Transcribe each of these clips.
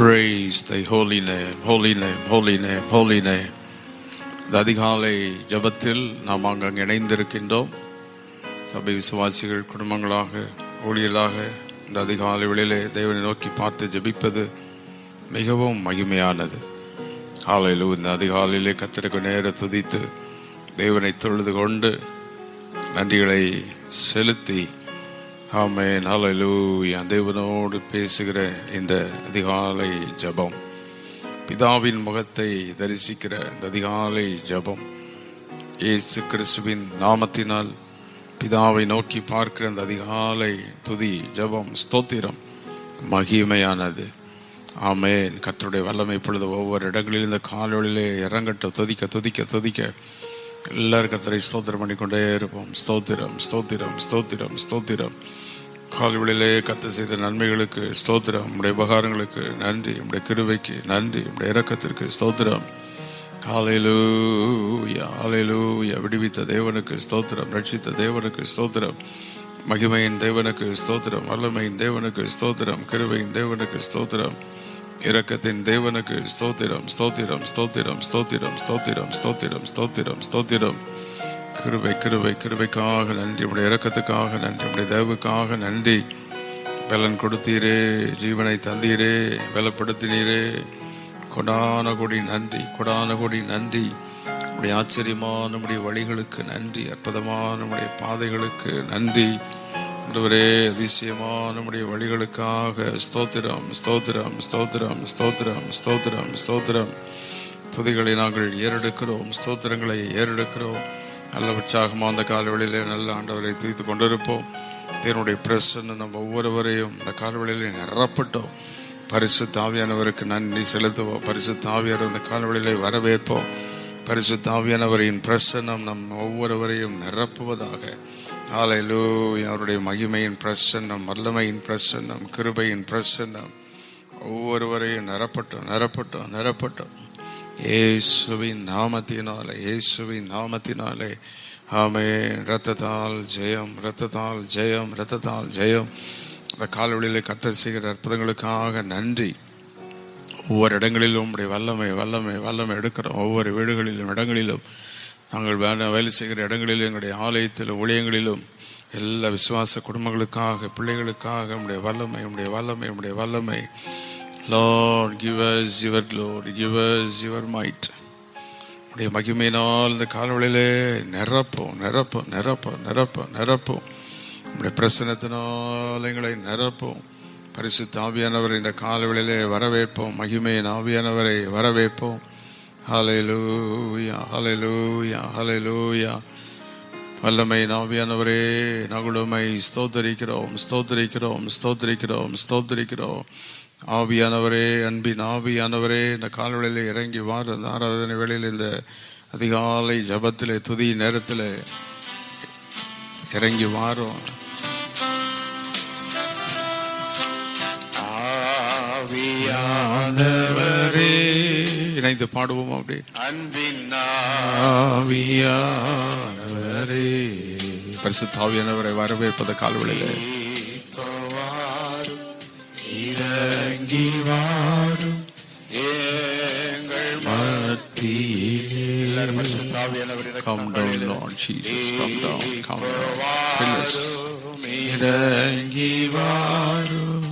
Praise thy holy name, holy name, holy name, holy name. இந்த அதிகாலை ஜபத்தில் நாம் அங்கே இணைந்திருக்கின்றோம். சபை விசுவாசிகள் குடும்பங்களாக ஊழியர்களாக இந்த அதிகாலை வேளையிலே தேவனை நோக்கி பார்த்து ஜபிப்பது மிகவும் மகிமையானது. ஹல்லேலூயா. இந்த அதிகாலையிலே கர்த்தருக்கு நேர துதித்து தேவனை தொழுது கொண்டு நன்றிகளை செலுத்தி ஆமென் ஹல்லேலூயா தேவனோடு பேசுகிற இந்த அதிகாலை ஜபம், பிதாவின் முகத்தை தரிசிக்கிற இந்த அதிகாலை ஜபம், இயேசு கிறிஸ்துவின் நாமத்தினால் பிதாவை நோக்கி பார்க்கிற இந்த அதிகாலை துதி ஜபம் ஸ்தோத்திரம் மகிமையானது. ஆமென். கர்த்தருடைய வல்லமை இப்பொழுது ஒவ்வொரு இடங்களில் இந்த காலொளியிலே இறங்கட்டும். துதிக்க துதிக்க துதிக்க எல்லாரும் கர்த்தரை ஸ்தோத்திரம் பண்ணிக்கொண்டே இருப்போம். ஸ்தோத்திரம் ஸ்தோத்திரம் ஸ்தோத்திரம் ஸ்தோத்திரம். கால்வெளியிலே கர்த்தர் செய்த நன்மைகளுக்கு ஸ்தோத்திரம், உம்முடைய உபகாரங்களுக்கு நன்றி, உம்முடைய கிருபைக்கு நன்றி, உம்முடைய இரக்கத்திற்கு ஸ்தோத்திரம். ஹல்லேலூயா ஹல்லேலூயா. விடுவித்த தேவனுக்கு ஸ்தோத்திரம், ரட்சித்த தேவனுக்கு ஸ்தோத்திரம், மகிமையின் தேவனுக்கு ஸ்தோத்திரம், வல்லமையின் தேவனுக்கு ஸ்தோத்திரம், கிருபையின் தேவனுக்கு ஸ்தோத்திரம், இரக்கத்தின் தேவனுக்கு ஸ்தோத்திரம் ஸ்தோத்திரம் ஸ்தோத்திரம் ஸ்தோத்திரம் ஸ்தோத்திரம் ஸ்தோத்திரம் ஸ்தோத்திரம் ஸ்தோத்திரம். கிருபை கிருபை கிருபைக்காக நன்றி, உடைய இரக்கத்துக்காக நன்றி, உடைய தேவனுக்காக நன்றி. பலன் கொடுத்தீரே, ஜீவனை தந்தீரே, பலப்படுத்தினீரே, கொடான கொடி நன்றி, கொடான கொடி நன்றி. உடைய ஆச்சரியமான உடைய வழிகளுக்கு நன்றி, அற்புதமான உடைய பாதைகளுக்கு நன்றி. ஒருவரே அதிசயமான நம்முடைய வழிகளுக்காக ஸ்தோத்திரம் ஸ்தோத்திரம் ஸ்தோத்திரம் ஸ்தோத்திரம் ஸ்தோத்திரம் ஸ்தோத்திரம். துதிகளை நாங்கள் ஏறெடுக்கிறோம், ஸ்தோத்திரங்களை ஏறெடுக்கிறோம். நல்ல உற்சாகமாக அந்த காலவெளியிலே நல்ல ஆண்டவரை துதித்து கொண்டிருப்போம். தேவனுடைய பிரசன்னம் நம்ம ஒவ்வொருவரையும் இந்த காலவெளியிலே நிரப்பட்டோம். பரிசுத்த ஆவியானவருக்கு நன்றி செலுத்துவோம். பரிசுத்த ஆவியானவர் இந்த காலவெளியிலே வரவேற்போம். பரிசுத்த ஆவியானவரின் பிரசன்னம் நம் ஒவ்வொருவரையும் நிரப்புவதாக. ஹல்லேலூயா. அவருடைய மகிமையின் பிரசன்னம், வல்லமையின் பிரசன்னம், கிருபையின் பிரசன்னம் ஒவ்வொருவரையும் நிரப்பட்டோம் நிரப்பட்டோம் நிரப்பட்டோம். இயேசுவின் நாமத்தினாலே, இயேசுவின் நாமத்தினாலே. ஆமென். இரத்தத்தால் ஜெயம், இரத்தத்தால் ஜெயம், இரத்தத்தால் ஜெயம். அந்த காலவெளியிலே கர்த்தர் செய்கிற அற்புதங்களுக்காக நன்றி. ஒவ்வொரு இடங்களிலும் உடைய வல்லமை வல்லமை வல்லமை எடுக்கிறோம். ஒவ்வொரு வீடுகளிலும் இடங்களிலும் நாங்கள் வேலை செய்கிற இடங்களிலும் எங்களுடைய ஆலயத்திலும் ஊழியங்களிலும் எல்லா விசுவாச குடும்பங்களுக்காக பிள்ளைகளுக்காக உடைய வல்லமை உடைய வல்லமை உடைய வல்லமை. Lord, give us your glory, give us your might. உடைய மகிமையினால் இந்த காலவெளியிலே நிரப்போம் நிரப்போம் நிரப்போம் நிரப்போம் நிரப்போம். உடைய பிரசன்னத்தினால் எங்களை நிரப்போம். பரிசுத்த ஆவியானவரை இந்த காலவெளியிலே வரவேற்போம். மகிமையின் ஆவியானவரை வரவேற்போம். ஹல்லேலூயா ஹல்லேலூயா ஹல்லேலூயா. வல்லமையின் ஆவியானவரே நகுடுமை ஸ்தோத்தரிக்கிறோம் ஸ்தோத்தரிக்கிறோம் ஸ்தோத்தரிக்கிறோம் ஸ்தோத்தரிக்கிறோம். ஆவியானவரே, அன்பின் ஆவியானவரே, இந்த காலவெளியில் இறங்கி வார இந்த ஆராதனை வேளையில் இந்த அதிகாலை ஜபத்திலே துதி நேரத்தில் இறங்கி வாரோம். ஆவியானவரே இணைந்து பாடுவோம். அப்படி அன்பின் ஆவியானவரே, பரிசுத்த ஆவியானவரை வரவேற்பது கால்வெளியிலே இறங்கி வாரும் எங்கள் மத்தியிலே. பரிசுத்த ஆவியானவரே, come down Lord Jesus, come down, come down, fill us. இறங்கி வாரும்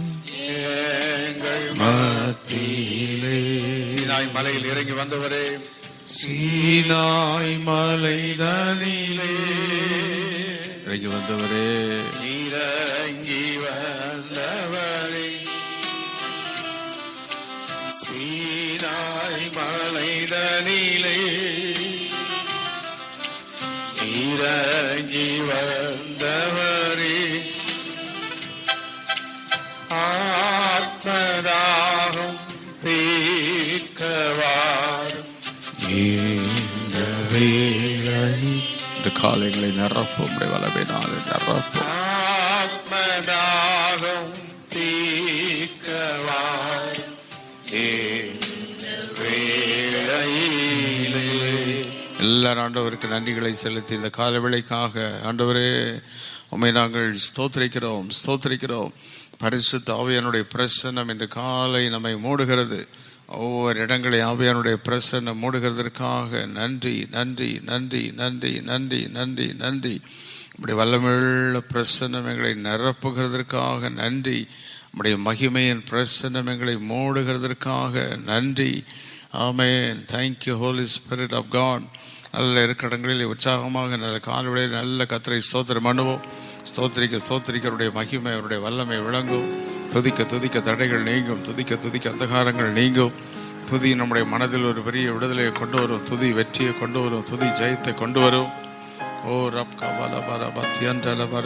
எங்கள் மத்தியிலே. சீனாய் மலையில் இறங்கி வந்தவரே, சீனாய் மலைதனிலே இறங்கி வந்தவரே, இறங்கி வந்தவரே, சீனாய் மலைதனிலே இறங்கி வந்தவரே, ஆத்மதாகம் தீர்க்கவாரும் இந்த வேளை. இந்த காலைகளை நிரப்பும் வல்லமையினால் நிரப்பும். ஆத்மதாகம் தீர்க்கவாரும் இந்த வேளையிலே. எல்லாரும் ஆண்டவருக்கு நன்றிகளை செலுத்தி இந்த கால வேளைக்காக ஆண்டவரே உம்மை நாங்கள் ஸ்தோத்திரிக்கிறோம். பரிசுத்த ஆவியானுடைய பிரசன்னம் இன்று காலை நம்மை மூடுகிறது. ஒவ்வொரு இடங்களை ஆவியானுடைய பிரசன்னம் மூடுகிறதற்காக நன்றி. நம்முடைய வல்லமையுள்ள பிரசன்னம் எங்களை நிரப்புகிறதற்காக நன்றி. நம்முடைய மகிமையின் பிரசன்னம் எங்களை மூடுகிறதற்காக நன்றி. ஆமென். Thank you holy spirit of God. நல்ல இருக்கிற இடங்களில் உற்சாகமாக நல்ல கால்வழியில் நல்ல கர்த்தரை ஸ்தோத்திரம் பண்ணுவோம். ஸ்தோத்திரிக்கருடைய மகிமை அவருடைய வல்லமை விளங்கும். துதிக்க தடைகள் நீங்கும். துதிக்க அந்தகாரங்கள் நீங்கும். துதி நம்முடைய மனதில் ஒரு பெரிய விடுதலையை கொண்டு வரும். துதி வெற்றியை கொண்டு வரும். துதி ஜெயத்தை கொண்டு வரும். ஓ ரப் கபாலபா தியண்டலபா.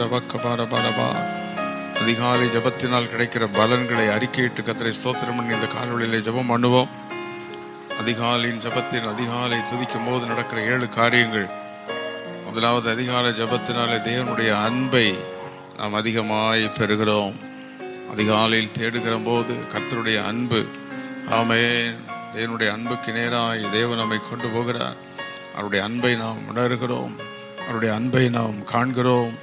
அதிகாலை ஜபத்தினால் கிடைக்கிற பலன்களை அறிக்கையிட்டு கர்த்தரை ஸ்தோத்திரம் பண்ணி இந்த கால்வழியிலே ஜபம் பண்ணுவோம். அதிகாலையின் ஜபத்தில் அதிகாலை துதிக்கும் போது நடக்கிற 7 காரியங்கள். முதலாவது, அதிகாலை ஜபத்தினாலே தேவனுடைய அன்பை நாம் அதிகமாய் பெறுகிறோம். அதிகாலையில் தேடுகிற போது கர்த்தருடைய அன்பு, ஆமென், தேவனுடைய அன்புக்கு நேராய் தேவன் நம்மை கொண்டு போகிறார். அவருடைய அன்பை நாம் உணர்கிறோம். அவருடைய அன்பை நாம் காண்கிறோம்.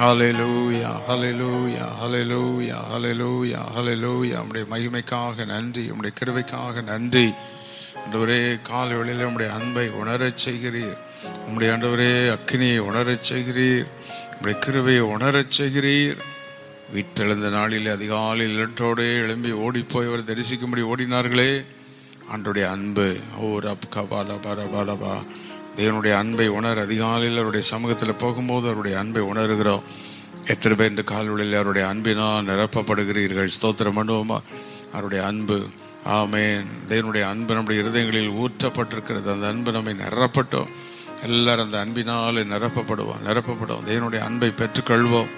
ஹல்லேலூயா ஹல்லேலூயா ஹல்லேலூயா ஹல்லேலூயா ஹல்லேலூயா. நம்முடைய மகிமைக்காக நன்றி. நம்முடைய கிருபைக்காக நன்றி. ஆண்டவரே, காலை வேளையிலே நம்முடைய அன்பை உணரச் செய்கிறீர். நம்முடைய ஆண்டவரே, அக்கினியை உணரச் செய்கிறீர். நம்முடைய கிருபையை உணரச் செய்கிறீர். வீட்டெழுந்த நாளிலே அதிகாலையில் இரட்டோடு எழும்பி ஓடிப்போய் தரிசிக்கும்படி ஓடினார்களே, ஆண்டுடைய அன்பு. ஓ ரப் கபாலபா. தேவனுடைய அன்பை உணர அதிகாலையில் அவருடைய சமூகத்தில் போகும்போது அவருடைய அன்பை உணர்கிறோம். எத்தனை பேர் இந்த கால்வழியில் அவருடைய அன்பினால் நிரப்பப்படுகிறீர்கள்? ஸ்தோத்திரம் பண்ணுவோமா? அவருடைய அன்பு, ஆமென். தேவனுடைய அன்பு நம்முடைய இருதயங்களில் ஊற்றப்பட்டிருக்கிறது. அந்த அன்பு நம்மை நிரப்பட்டோம். எல்லாரும் அந்த அன்பினால் நிரப்பப்படுவோம். தேவனுடைய அன்பை பெற்றுக்கொள்வோம்.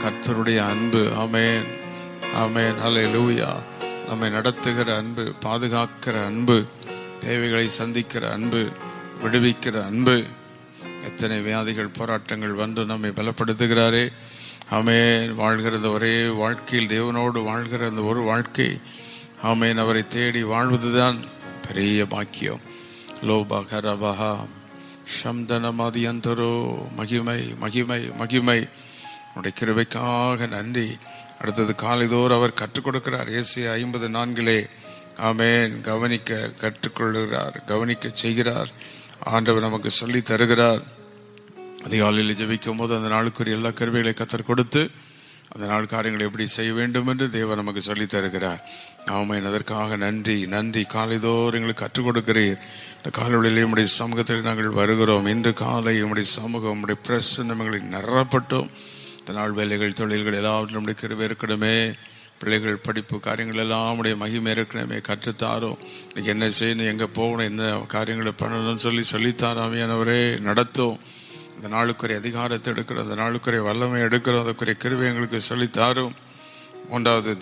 கர்த்தருடைய அன்பு, ஆமென் ஆமென் ஹல்லேலூயா. நம்மை நடத்துகிற அன்பு, பாதுகாக்கிற அன்பு, தேவைகளை சந்திக்கிற அன்பு, விடுவிக்கிற அன்பு. எத்தனை வியாதிகள் போராட்டங்கள் வந்து நம்மை பலப்படுத்துகிறாரே, ஆமென். வாழ்கிறது ஒரே வாழ்க்கையில் தேவனோடு வாழ்கிற அந்த ஒரு வாழ்க்கை, ஆமென். அவரை தேடி வாழ்வதுதான் பெரிய பாக்கியம். லோபகரபஹா சம்தனமதியந்தரோ. மகிமை. உடைய கிருபைக்காக நன்றி. அடுத்தது, காலைதோறும் அவர் கற்றுக் கொடுக்கிறார். ஏசாயா 50:4, ஆமென். கவனிக்க செய்கிறார். ஆண்டவர் நமக்கு சொல்லி தருகிறார். அதிகாலையில் ஜெபிக்கும் போது அந்த நாளுக்குரிய எல்லா கிருபைகளை கர்த்தர் கொடுத்து அந்த நாள் காரியங்களை எப்படி செய்ய வேண்டும் என்று தேவன் நமக்கு சொல்லி தருகிறார். ஆமென். அதற்காக நன்றி. காலைதோறும் எங்களுக்கு கற்றுக் கொடுக்கிறீர். இந்த காலையில் நம்முடைய சமூகத்தில் நாங்கள் வருகிறோம். இன்று காலை நம்முடைய சமூகம், நம்முடைய பிரசன்னங்களை நிரப்பட்டோம். இந்த நாள் வேலைகள், தொழில்கள் எல்லாவற்றும் நம்முடைய கிருபை இருக்கணுமே. பிள்ளைகள் படிப்பு காரியங்கள் எல்லாம் நம்முடைய மகிமை இருக்கணுமே. கற்றுத்தாரோம். இன்னைக்கு என்ன செய்யணும், எங்கே போகணும், என்ன காரியங்களை பண்ணணும்னு சொல்லித்தாராமையானவரே நடத்தும். இந்த நாளுக்குரிய அதிகாரத்தை எடுக்கிறோம். அந்த நாளுக்குரிய வல்லமை எடுக்கிறோம். அதுக்குரிய கிருபை எங்களுக்கு சொல்லித்தாரும். 3வது,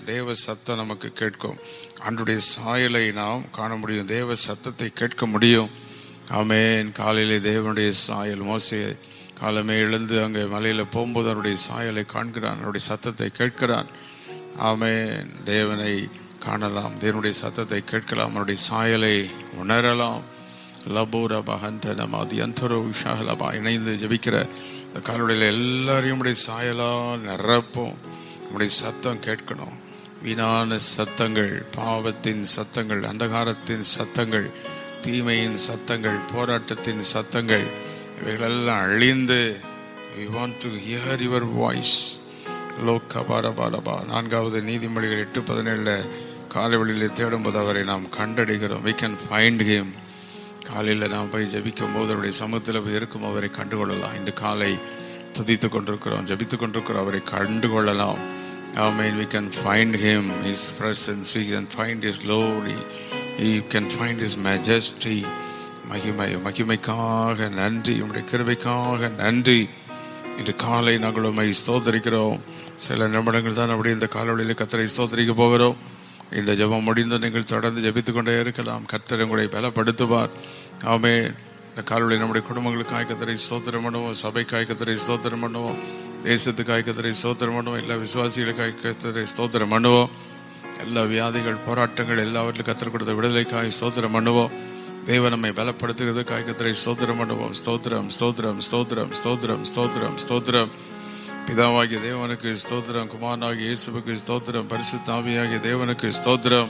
தேவ சத்தம் நமக்கு கேட்கும். ஆண்டுடைய சாயலை நாம் காண முடியும். தேவ சத்தத்தை கேட்க முடியும். ஆமென். காலையிலே தேவனுடைய சாயல். மோசே காலமே எழுந்து அங்கே மலையில் போகும்போது அவருடைய சாயலை காண்கிறான். அவருடைய சத்தத்தை கேட்கிறான். ஆமென். தேவனை காணலாம், தேவனுடைய சத்தத்தை கேட்கலாம், அவருடைய சாயலை உணரலாம். இணைந்து ஜெபிக்கிற இந்த காலவெளியில் எல்லாரையும் உடைய சாயலால் நிரப்போம். நம்முடைய சத்தம் கேட்கணும். வீணான சத்தங்கள், பாவத்தின் சத்தங்கள், அந்தகாரத்தின் சத்தங்கள், தீமையின் சத்தங்கள், போராட்டத்தின் சத்தங்கள், இவைகளெல்லாம் அழிந்து we want to hear your voice. லோகபாரபாலபா. 4வது, நீதிமொழிகள் 8:17 காலைவெளியில் தேடும்போது அவரை நாம் கண்டடைகிறோம். we can find him. காலையில் நாம் போய் ஜபிக்கும் போது அவருடைய சமூகத்தில் போய் இருக்கும் அவரை கண்டுகொள்ளலாம். இன்று காலை துதித்து கொண்டிருக்கிறோம், ஜபித்து கொண்டிருக்கிறோம், அவரை கண்டுகொள்ளலாம். Amen. We can find him, his presence, we can find his glory, we can find his majesty. மகிமைக்காக நன்றி, உம்முடைய கிருபைக்காக நன்றி. இன்று காலை நாங்கள் உம்மை ஸ்தோத்திரிக்கிறோம். சில நிமிடங்கள் தான் அப்படி இந்த காலவெளியில் கர்த்தரை ஸ்தோத்திரிக்க போகிறோம். இந்த ஜெபம் முடிந்து நீங்கள் தொடர்ந்து ஜெபித்து கொண்டே இருக்கலாம். கர்த்தர் உங்களை பலப்படுத்துவார். ஆமென். இந்த காலவெளியில் நம்முடைய குடும்பங்களுக்காய் கர்த்தரை ஸ்தோத்திரம் பண்ணுவோம், சபைக்காய் கர்த்தரை ஸ்தோத்திரம் பண்ணுவோம், தேசத்துக்காய் கர்த்தரை ஸ்தோத்திரம் பண்ணுவோம், எல்லா விசுவாசிகளுக்காய் கர்த்தரை ஸ்தோத்திரம் பண்ணுவோம். எல்லா வியாதிகள், போராட்டங்கள் எல்லாவற்றிலும் கர்த்தர் கொடுத்த விடுதலைக்காய் ஸ்தோத்திரம் பண்ணுவோம். தேவன் நம்மை பலப்படுத்துகிறது. கர்த்தரை ஸ்தோத்திரம் பண்ணுவோம். ஸ்தோத்திரம் ஸ்தோத்திரம் ஸ்தோத்திரம் ஸ்தோத்திரம் ஸ்தோத்திரம் ஸ்தோத்திரம். பிதாவாகிய தேவனுக்கு ஸ்தோத்திரம், குமாரனாகிய இயேசுவுக்கு ஸ்தோத்திரம், பரிசுத்த ஆவியாகிய தேவனுக்கு ஸ்தோத்திரம்,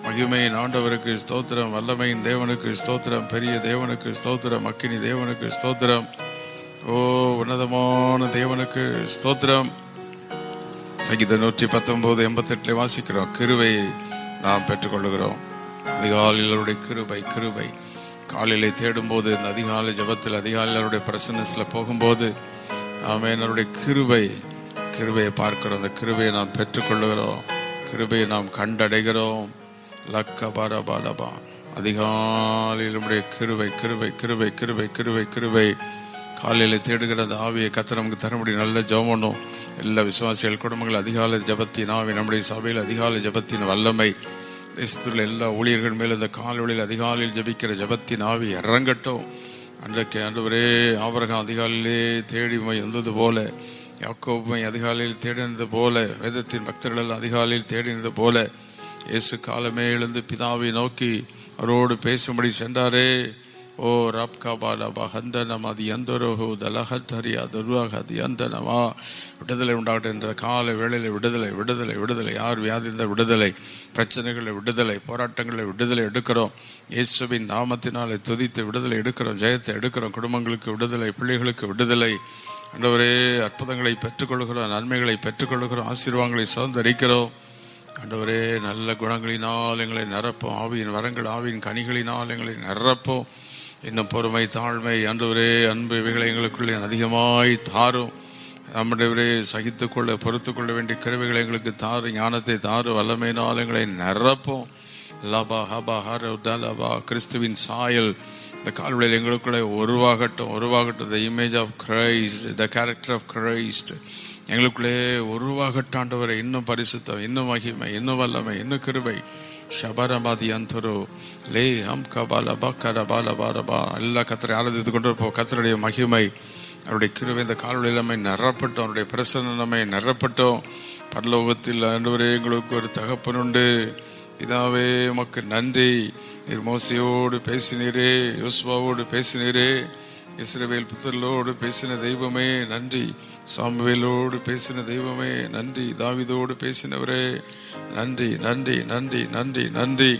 மகிமையின் ஆண்டவருக்கு ஸ்தோத்திரம், வல்லமையின் தேவனுக்கு ஸ்தோத்திரம், பெரிய தேவனுக்கு ஸ்தோத்திரம், அக்கினி தேவனுக்கு ஸ்தோத்திரம், ஓ உன்னதமான தேவனுக்கு ஸ்தோத்திரம். சங்கீதம் 119:88 வாசிக்கிறோம், கிருபையை நாம் பெற்றுக்கொள்ளுகிறோம். அதிகாலையிலுடைய கிருபை கிருபை காலையிலே தேடும் போது, இந்த அதிகாலை ஜபத்தில் அதிகாலையிலுடைய பிரசன்னஸில் போகும்போது அவருடைய கிருபையை பார்க்கிறோம். அந்த கிருபையை நாம் பெற்றுக்கொள்ளுகிறோம், கிருபையை நாம் கண்டடைகிறோம். லக்க பாரபாலபா, அதிகாலையில் நம்முடைய கிருபை கிருபை கிருபை கிருபை கிருபை கிருபை காலையில் தேடுகிற அந்த ஆவியை கர்த்தர் நமக்கு தர முடியும். நல்ல ஜெபம் பண்ணும். எல்லா விசுவாசிகள் குடும்பங்கள் அதிகாலை ஜபத்தின் ஆவி, நம்முடைய சபையில் அதிகாலை ஜபத்தின் வல்லமை, தேசத்தில் எல்லா ஊழியர்கள் மேலும் இந்த காலவெளியில் அதிகாலையில் ஜபிக்கிற ஜபத்தின் ஆவி இறங்கட்டும். அன்றைக்கு ஆண்டவரே ஆபிரகாம் அதிகாலையிலே தேடி வந்தது போல, யாக்கோபை அதிகாலையில் தேடினது போல, வேதத்தின் பக்தர்கள் அதிகாலையில் தேடினது போல, இயேசு காலமே எழுந்து பிதாவை நோக்கி அவரோடு பேசும்படி சென்றாரே. ஓ ரப்கா பாலபா ஹந்தனம் அது எந்தரோஹோ தலஹத்தரியா துர்வாகதி அந்தனமா, விடுதலை உண்டாகட்டும் என்ற கால வேளையில் விடுதலை விடுதலை விடுதலை. யார் வியாதி இருந்த விடுதலை, பிரச்சனைகளை விடுதலை, போராட்டங்களை விடுதலை எடுக்கிறோம். இயேசுவின் நாமத்தினாலே துதித்து விடுதலை எடுக்கிறோம், ஜெயத்தை எடுக்கிறோம். குடும்பங்களுக்கு விடுதலை, பிள்ளைகளுக்கு விடுதலை. ஆண்டவரே அற்புதங்களை பெற்றுக்கொள்கிறோம், நன்மைகளை பெற்றுக்கொள்கிறோம், ஆசீர்வாதங்களை சுதந்திரிக்கிறோம். ஆண்டவரே நல்ல குணங்களினால் எங்களை நிரப்போம், ஆவியின் வரங்கள் ஆவியின் கனிகளினால் எங்களை நிரப்போம். இன்னும் பொறுமை, தாழ்மை, ஆண்டவரே அன்பு, இவைகளை எங்களுக்குள்ளே அதிகமாய் தாரும். நம்முடையவரே சகித்துக்கொள்ள பொறுத்துக்கொள்ள வேண்டிய கிருபைகளை எங்களுக்கு தாரு, ஞானத்தை தாரு, வல்லமையினால் எங்களை நிரப்போம். லபா ஹபா ஹர உதலபா, கிறிஸ்துவின் சாயல் இந்த கால்வழியில் எங்களுக்குள்ளே உருவாகட்டும். The image of Christ, the character of Christ எங்களுக்குள்ளே உருவாகட்டும். ஆண்டவரை இன்னும் பரிசுத்தம், இன்னும் மகிமை, இன்னும் வல்லமை, இன்னும் கிருபை. ஷபரபாதி அந்தரோ லே ஹம் கபாலபா கரபாலபாரபா. எல்லா கத்தரை ஆராதித்து கொண்டு இருப்போம். கத்தருடைய மகிமை, அவருடைய கிருபை இந்த கால்வழியில் நம்மை நிரப்பட்டோம், அவருடைய பிரசன்னம் நம்மை நிரப்பட்டோம். பரலோகத்தில் ஆண்டவரே எங்களுக்கு ஒரு தகப்பன் உண்டு. பிதாவே உமக்கு நன்றி. நீர் மோசையோடு பேசினீரே, யோசுவாவோடு பேசினீரே, இஸ்ரவேல் புத்தர்களோடு பேசின தெய்வமே நன்றி. சாமுவேலோடு பேசின தெய்வமே நன்றி. தாவீதோடு பேசினவரே நன்றி நன்றி நன்றி நன்றி நன்றி.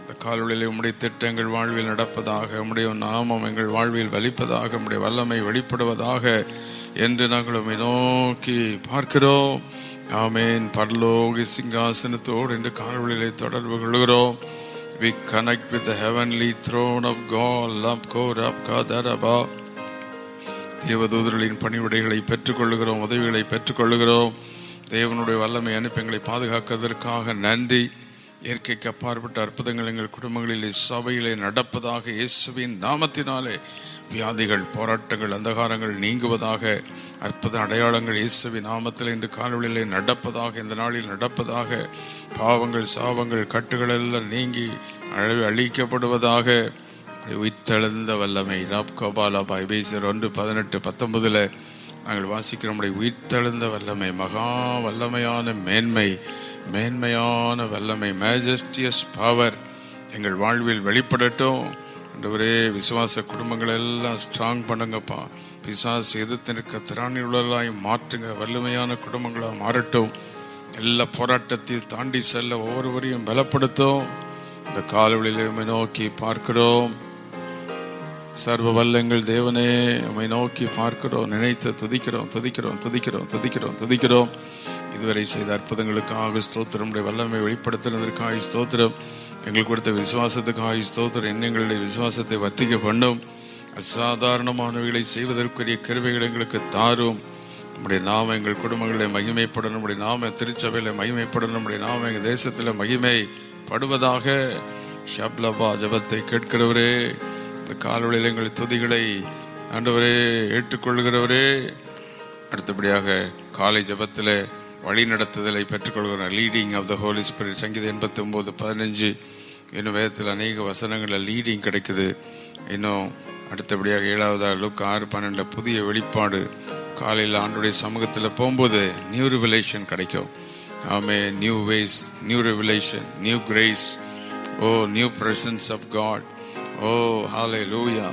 இந்த காலவெளியில் உம்முடைய திட்டங்கள் வாழ்வில் நடப்பதாக, உம்முடைய நாமம் எங்கள் வாழ்வில் வலிப்பதாக, உம்முடைய வல்லமை வெளிப்படுவதாக என்று நாங்கள் உம்மை நோக்கி பார்க்கிறோம். ஆமேன். பரலோக சிங்காசனத்தோடு இந்த காலவெளியிலே தொடர்பு கொள்கிறோம். We connect with the heavenly throne of God. தேவதூதர்களின் பணிவிடைகளை பெற்றுக்கொள்ளுகிறோம், உதவிகளை பெற்றுக்கொள்ளுகிறோம். தேவனுடைய வல்லமை அனுப்பி எங்களை பாதுகாக்கிறதற்காக நன்றி. இயற்கைக்கு அப்பாற்பட்ட அற்புதங்கள் எங்கள் குடும்பங்களிலே சபையிலே நடப்பதாக, இயேசுவின் நாமத்தினாலே வியாதிகள், போராட்டங்கள், அந்தகாரங்கள் நீங்குவதாக, அற்புத அடையாளங்கள் இயேசுவின் நாமத்தில் இன்று காலவெளியிலே நடப்பதாக, இந்த நாளில் நடப்பதாக. பாவங்கள், சாபங்கள், கட்டுகள் எல்லாம் நீங்கி அழிக்கப்படுவதாக. உயிர்த்தெழுந்த வல்லமை ராப்கோபாலாபா எபேசியர் 1:18-19 நாங்கள் வாசிக்கிற நம்முடைய உயிர்த்தெழுந்த வல்லமை, மகா வல்லமையான மேன்மையான வல்லமை, மேஜஸ்டியஸ் பவர் எங்கள் வாழ்வில் வெளிப்படட்டும். ஒரே விசுவாச குடும்பங்கள் எல்லாம் ஸ்ட்ராங் பண்ணுங்கப்பா. பிசாசு எதிர்த்து நிற்க திராணி உள்ளவர்களாய் மாற்றுங்க. வல்லமையான குடும்பங்களாக மாறட்டும். எல்லா போராட்டத்தையும் தாண்டி செல்ல ஒவ்வொருவரையும் பலப்படுத்தும். இந்த காலவெளியிலே உம்மை நோக்கி பார்க்கிறோம். சர்வ வல்லங்கள் தேவனே உம்மை நோக்கி பார்க்கிறோம், நினைத்து துதிக்கிறோம். இதுவரை செய்த அற்புதங்களுக்காக ஸ்தோத்திரம். வல்லமை வெளிப்படுத்தினதற்காக ஸ்தோத்திரம். எங்களுக்கு கொடுத்த விசுவாசத்துக்காக ஸ்தோத்திரம். எங்களுடைய விசுவாசத்தை வர்த்திக்க பண்ணும். அசாதாரணமானவைகளை செய்வதற்குரிய கிருபைகள் எங்களுக்கு தாரும். நம்முடைய நாம எங்கள் குடும்பங்களில் மகிமைப்படணும், நம்முடைய நாம திருச்சபையில் மகிமைப்படணும், நம்முடைய நாம எங்கள் தேசத்தில் மகிமைப்படுவதாக. ஷப்லபா ஜபத்தை கேட்கிறவரே, இந்த காலவெளியில் எங்கள் துதிகளை ஆண்டவரே ஏற்றுக்கொள்கிறவரே. அடுத்தபடியாக காலை ஜபத்தில் வழி நடத்துதலை பெற்றுக்கொள்கிறோம். Leading of the holy spirit. சங்கீதம் 89:15 இன்னும் வேதத்தில் அநேக வசனங்களில் லீடிங் கிடைக்குது. இன்னும் அடுத்தபடியாக 7வது லூக்கா 6:12 புதிய வெளிப்பாடு. காலையில் ஆண்டுடைய சமூகத்தில் போகும்போது நியூ ரிவலேஷன் கிடைக்கும். ஆமே, new ways, new revelation, new grace, oh new presence of God. Oh oh hallelujah.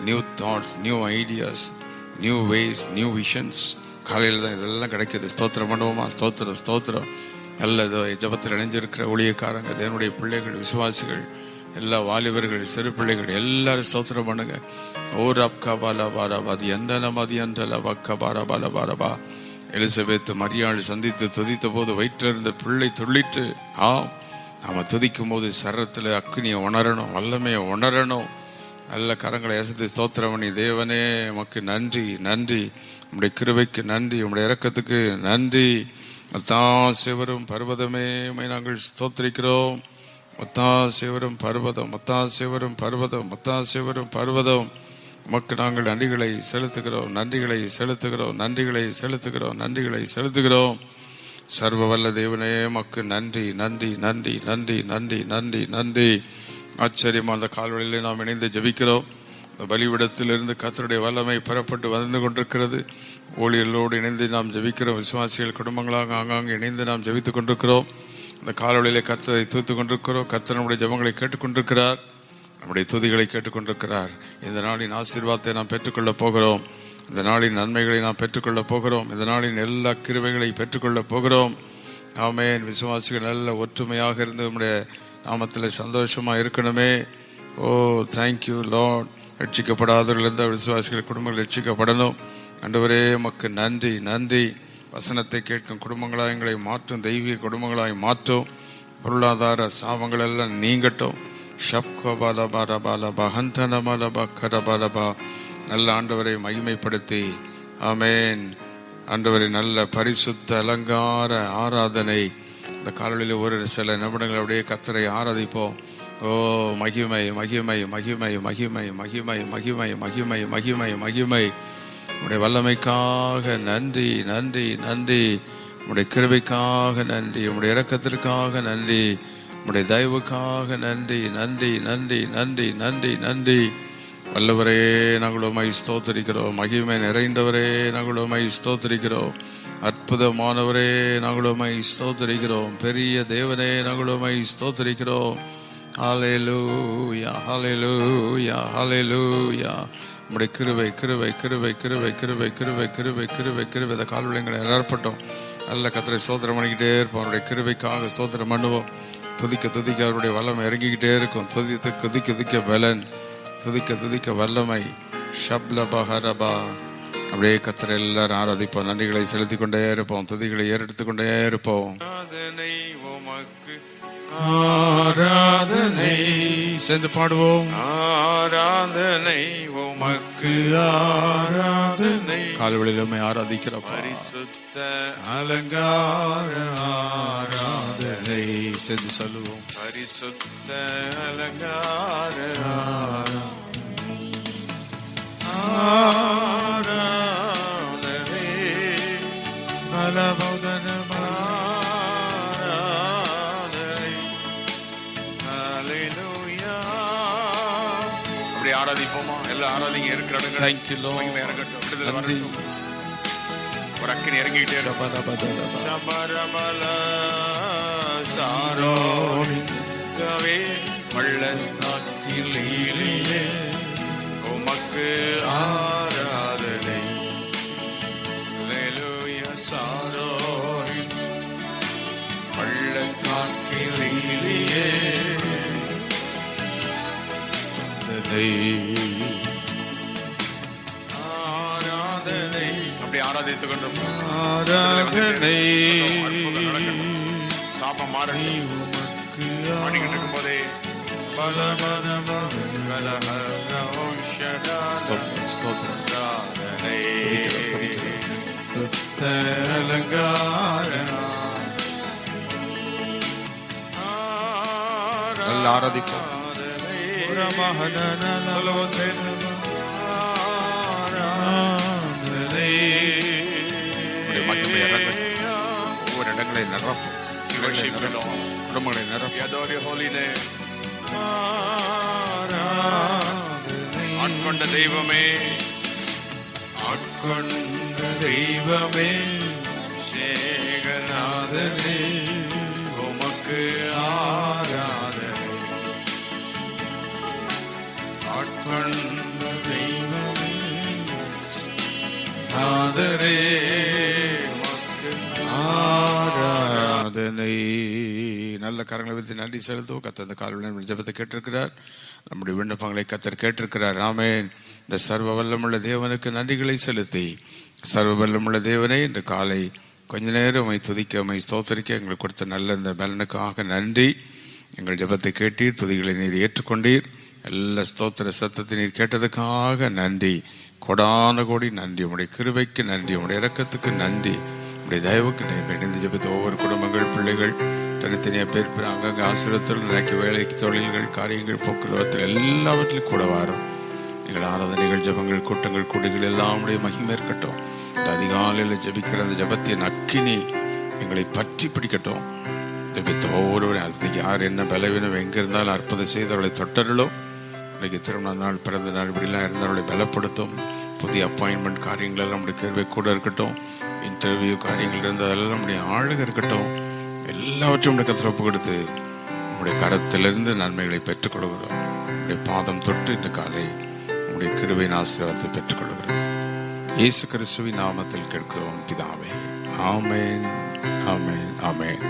New thoughts, new ideas, new ways, new visions. காலையில் தான் இதெல்லாம் கிடைக்கிது. ஸ்தோத்திரம் பண்ணுவோமா? ஸ்தோத்திரம் ஸ்தோத்திரம். நல்ல ஜபத்தில் இணைஞ்சிருக்கிற ஊழியக்காரங்க, தேவனுடைய பிள்ளைகள், விசுவாசிகள், எல்லா வாலிபர்கள், சிறு பிள்ளைகள் எல்லாரும் ஸ்தோத்திரம் பண்ணுங்க. ஓ ரப்கா பாலா பாரபா, அது எந்த நமதி என்ற வக்கா பாரா பாலா பாரபா. எலிசபெத் மரியாள் சந்தித்து துதித்த போது வயிற்றில் இருந்த பிள்ளை துள்ளிட்டு. நாம் துதிக்கும் போது சரத்தில் அக்னியை உணரணும், வல்லமையை உணரணும். நல்ல கரங்களை அசைத்து ஸ்தோத்திரம் பண்ணி, தேவனே உமக்கு நன்றி, நன்றி, உம்முடைய கிருபைக்கு நன்றி, உம்முடைய இரக்கத்துக்கு நன்றி. மத்தாசேவரும் பர்வதமே நாங்கள் ஸ்தோத்திரிக்கிறோம். மத்தாசேவரும் பர்வதம், மத்தாசேவரும் பர்வதம், மத்தாசேவரும் பர்வதம். உமக்கு நாங்கள் நன்றிகளை செலுத்துகிறோம், நன்றிகளை செலுத்துகிறோம், நன்றிகளை செலுத்துகிறோம், நன்றிகளை செலுத்துகிறோம். சர்வ வல்ல தேவனே உமக்கு நன்றி, நன்றி, நன்றி, நன்றி, நன்றி, நன்றி, நன்றி. ஆச்சரியமாக அந்த கால்வழியிலே நாம் இணைந்து ஜெபிக்கிறோம். அந்த பலிவிடத்திலிருந்து கர்த்தருடைய வல்லமை பெறப்பட்டு வந்து கொண்டிருக்கிறது. ஊழியர்களோடு இணைந்து நாம் ஜெபிக்கிறோம். விசுவாசிகள் குடும்பங்களாக ஆங்காங்கே இணைந்து நாம் ஜெபித்துக் கொண்டிருக்கிறோம். அந்த கால்வழியிலே கர்த்தரை தூத்து கொண்டிருக்கிறோம். கர்த்தர் நம்முடைய ஜெபங்களை கேட்டுக்கொண்டிருக்கிறார், நம்முடைய துதிகளை கேட்டுக்கொண்டிருக்கிறார். இந்த நாளின் ஆசீர்வாதத்தை நாம் பெற்றுக்கொள்ளப் போகிறோம். இந்த நாளின் நன்மைகளை நாம் பெற்றுக்கொள்ளப் போகிறோம். இந்த நாளின் எல்லா கிருபைகளை பெற்றுக்கொள்ளப் போகிறோம். ஆமென். விசுவாசிகள் நல்ல ஒற்றுமையாக இருந்து நம்முடைய நாமத்தில் சந்தோஷமாக இருக்கணுமே. ஓ தேங்க்யூ லார்ட். ரட்சிக்கப்படாதவர்கள் இருந்த விசுவாசிகள் குடும்பங்கள் ரட்சிக்கப்படணும். ஆண்டவரே உமக்கு நன்றி, நன்றி. வசனத்தை கேட்கும் குடும்பங்களாக எங்களை மாற்றும், தெய்வீக குடும்பங்களாய் மாற்றும். பொருளாதார சாபங்கள் எல்லாம் நீங்கட்டும். ஷப்கபாலபாலபாலபா ஹந்தனமலபா கரபாலபா. நல்ல ஆண்டவரை மகிமைப்படுத்தி, ஆமேன். ஆண்டவரை நல்ல பரிசுத்த அலங்கார ஆராதனை. இந்த காலையில் ஒரு சில நிமிடங்கள் அப்படியே கர்த்தரை ஆராதிப்போம். ஓ மகிமை, மகிமை, மகிமை, மகிமை, மகிமை, மகிமை, மகிமை, மகிமை, மகிமை. உம்முடைய வல்லமைக்காக நன்றி, நன்றி, நன்றி. உம்முடைய கிருபைக்காக நன்றி, உம்முடைய இரக்கத்திற்காக நன்றி, உம்முடைய தயவுக்காக நன்றி, நன்றி, நன்றி, நன்றி, நன்றி, நன்றி. வல்லவரே நாங்கள் உம்மை ஸ்தோத்திரிக்கிறோம். மகிமை நிறைந்தவரே நாங்கள் உம்மை ஸ்தோத்திரிக்கிறோம். அற்புதமானவரே நாங்கள் உம்மை ஸ்தோத்திரிக்கிறோம். பெரிய தேவனே நாங்கள் உம்மை ஸ்தோத்திரிக்கிறோம். ஹல்லேலூயா, ஹல்லேலூயா, ஹல்லேலூயா. உம்முடைய கிருபை, கிருபை, கிருபை, கிருபை, கிருபை, கிருபை, கிருபை, கிருபை, கிருபை. இந்த கால்வழிகளை நிரப்பட்டோம். நல்ல கர்த்தரை ஸ்தோத்திரம் பண்ணிக்கிட்டே இருப்போம். அவருடைய கிருபைக்காக ஸ்தோத்திரம் பண்ணுவோம். துதிக்க துதிக்க அவருடைய வல்லமை இறங்கிக்கிட்டே இருக்கும். துதித்து துதிக்க துதிக்க பலன், துதிக்க துதிக்க வல்லமை. ஷப்லபஹரபா. அப்படியே கர்த்தரை எல்லாரும் ஆராதிப்போம். நன்றிகளை செலுத்திக் கொண்டே இருப்போம். துதிகளை ஏறெடுத்துக் கொண்டே இருப்போம். ஆராதனை உமக்கு, ஆராதனை. சேர்ந்து பாடுவோம். ஆராதனை உமக்கு, ஆராதனை. கால்வழியிலுமே ஆராதிக்கிற பரிசுத்த அலங்கார ஆராதனை. சேர்ந்து சொல்லுவோம். பரிசுத்த அலங்கார ஆராதனை. பலபோதன ஆராதிப்போமா? எல்லா ஆராதிங்க இருக்கிற இடங்கள். Thank you Lord. இறங்கட்டும். விடுதலை வரட்டும். ஒரு அக்கினி இறங்கிட்டே சாரோவே பள்ளத்தாக்கிலே உமக்கு ஆராதனை. ஹல்லேலூயா. சாரோவே பள்ளத்தாக்கிலே ஆராதனை. அப்படி ஆராதித்துக் கொண்டிருப்போம். ஆராதனை. சாபம் மாறி உமக்கு பாடிக்கிட்டு இருக்கும் போதே சுத்த அலங்கார. நல்ல ஆராதிப்போம். ஒவ்வொரு இடங்களை நிரப்பும். குடும்பங்களை நிரப்பும். ஆட்கொண்ட தெய்வமே, ஆட்கொண்ட தெய்வமே, சேகநாதனே உமக்கு ஆராதனை. ஆராதனை. நல்ல கரங்களை வைத்து நன்றி செலுத்துவோம். கர்த்தர் இந்த காலையில் ஜெபத்தை கேட்டிருக்கிறார். நம்முடைய விண்ணப்பங்களை கர்த்தர் கேட்டிருக்கிறார். ஆமென். இந்த சர்வ வல்லமுள்ள தேவனுக்கு நன்றிகளை செலுத்தி, சர்வ வல்லமுள்ள தேவனை இந்த காலை கொஞ்ச நேரம் உம்மை துதிக்க, உம்மை ஸ்தோத்தரிக்க எங்களுக்கு கொடுத்த நல்ல இந்த பலனுக்காக நன்றி. எங்கள் ஜெபத்தை கேட்டீர், துதிகளை நீர் ஏற்றுக்கொண்டீர். எல்லா ஸ்தோத்திர சத்தத்தை நீர் கேட்டதுக்காக நன்றி. கொடான கோடி நன்றி. உம்முடைய கிருபைக்கு நன்றி, உம்முடைய இரக்கத்துக்கு நன்றி, உம்முடைய தயவுக்கு நன்றி. இணைந்து ஜெபித்த ஒவ்வொரு குடும்பங்கள், பிள்ளைகள் தனித்தனியாக பேர் அங்கங்கே ஆசிரியத்தில் நிறைய வேலைக்கு, தொழில்கள், காரியங்கள், போக்குவரத்தில் எல்லாவற்றிலும் கூட வரும். எங்கள் ஆராதனைகள், ஜபங்கள், கூட்டங்கள், கூடுகள் எல்லாம் உடைய மகிமை இருக்கட்டும். இந்த அதிகாலையில் ஜபிக்கிற அந்த ஜபத்தின் அக்கினி எங்களை பற்றி பிடிக்கட்டும். ஜபித்த ஒவ்வொருவரையும் இன்னைக்கு யார் என்ன பலவீனம் எங்கே இருந்தாலும் அற்புதம் செய்தவர்களை தொட்டர்களும். இன்னைக்கு திருமண நாள், பிறந்த நாள், இப்படிலாம் இருந்தவர்களை பலப்படுத்தும். புதிய அப்பாயின்மெண்ட் காரியங்கள் எல்லாம் நம்முடைய கேள்வி கூட இருக்கட்டும். இன்டர்வியூ காரியங்கள் இருந்ததெல்லாம் நம்முடைய ஆளுக இருக்கட்டும். எல்லாவற்றையும் நம்முடைய கருத்தில் ஒப்பு கொடுத்து நம்முடைய கரத்திலிருந்து நன்மைகளை பெற்றுக்கொள்கிறோம். நம்முடைய பாதம் தொட்டு இந்த காலை நம்முடைய கிருபையின் ஆசீர்வாதத்தை பெற்றுக்கொள்கிறோம். இயேசு கிறிஸ்துவின் நாமத்தில் கேட்கிறோம் பிதாவே. ஆமென், ஆமென், ஆமென்.